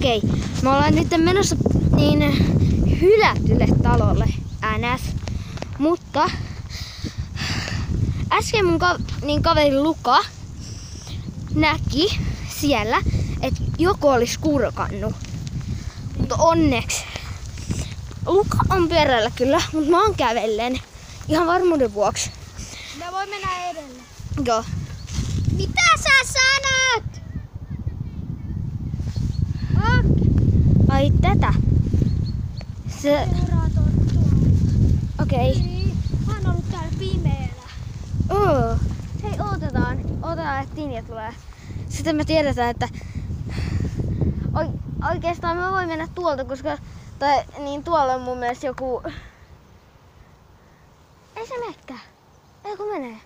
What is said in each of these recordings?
Okei, me ollaan nyt menossa niin hylätylle talolle NS. Mutta äsken mun kaveri Luka näki siellä, että joku olisi kurkannut. Mutta onneksi Luka on perällä kyllä, mutta mä oon kävellen ihan varmuuden vuoksi. Mä voin mennä edelle. Joo. Mitä sä sanot? Ai tätä. Se... Seuraa tonttua. Okei. Niin, mä oon ollut täällä pimeellä. Hei, odotetaan, että Tinja tulee. Sitten me tiedetään, että oikeastaan mä voin mennä tuolta, koska niin tuolla on mun mielestä joku... Ei se mekkää. Ei kun menee.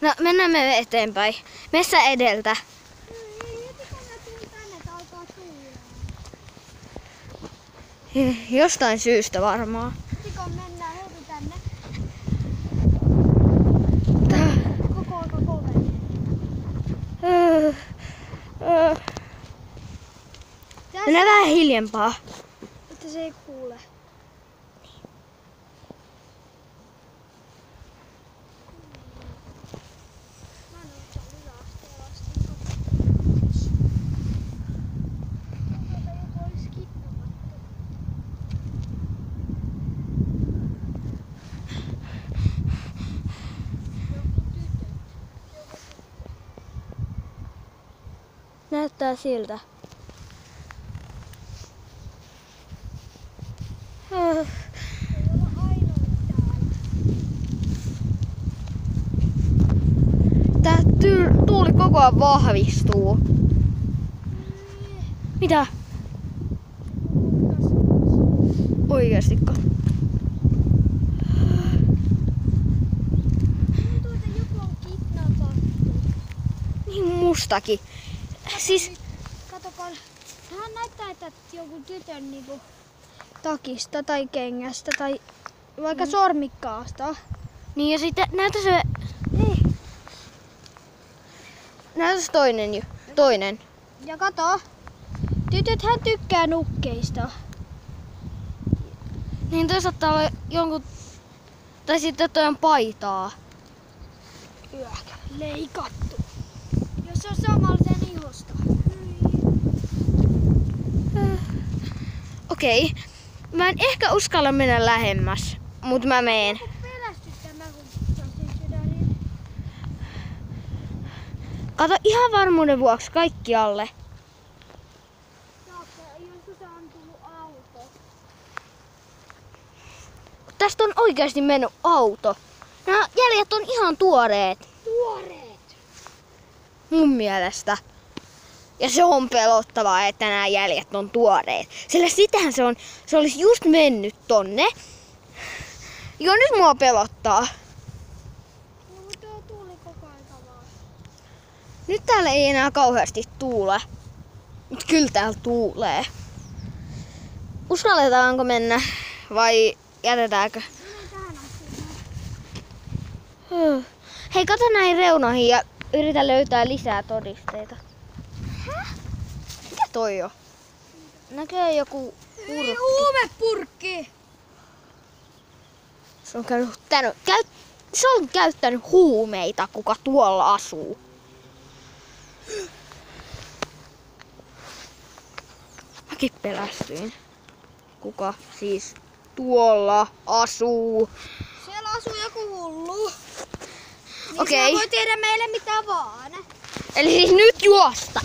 No mennään me eteenpäin. Messä edeltä. Jostain syystä varmaan. Tikon mennään heti tänne. Koko aika koveni. Mennään vähän hiljempaa. Että se ei kuule. Mä en ollut täällä yläasteella asti. Joku olisi kidnapattu. Näyttää siltä. Tää tuuli koko ajan vahvistuu. Mitä? Oikeastikko? Tuntuu, että joku on kidnappattu. Niin mustakin. Siis... Katsokaa, tähän näyttää, että joku tytön niinku takista tai kengästä tai vaikka sormikkaasta. Niin ja sitten näytä se... Niin. Näytä se toinen. Ja kato, tytöthän tykkää nukkeista. Niin toi saattaa olla jonkun... Tai sitten toi on paitaa. Leikattu. Jos se on samanlaisen ihosta. Okei. Mä en ehkä uskalla mennä lähemmäs, mut mä meen. Kato ihan varmuuden vuoksi kaikkialle. Tästä on oikeasti mennyt auto. Nämä jäljet on ihan tuoreet. Mun mielestä. Ja se on pelottavaa, että nämä jäljet on tuoreet. Sillä sitähän se olisi just mennyt tonne. Joo, nyt mua pelottaa. Nyt täällä ei enää kauheasti tuule. Mut kyllä täällä tuulee. Uskalletaanko mennä vai jätetäänkö? Hei, kato näihin reunoihin ja yritä löytää lisää todisteita. Mikä toi on? Näkee joku purkki. Huumepurkki! Se on käyttänyt huumeita, kuka tuolla asuu. Mäkin pelästyin. Kuka siis tuolla asuu? Siellä asuu joku hullu. Niin Okei. se voi tehdä meille mitä vaan. Eli siis nyt juosta!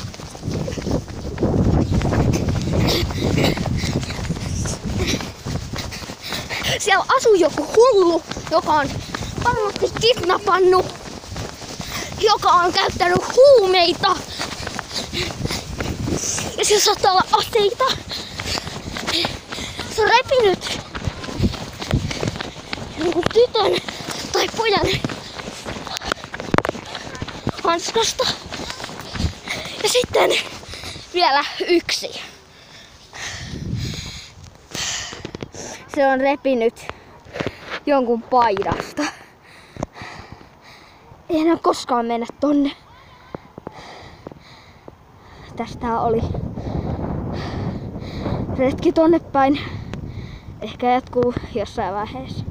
Siellä asuu joku hullu, joka on varmasti kidnappannut, joka on käyttänyt huumeita. Ja siellä saattaa olla aseita. Se on repinyt jonkun tytön tai pojan hanskasta. Ja sitten vielä yksi. Se on repinyt jonkun paidasta. Ei enää koskaan mennä tonne. tästä oli retki tonne päin. Ehkä jatkuu jossain vaiheessa.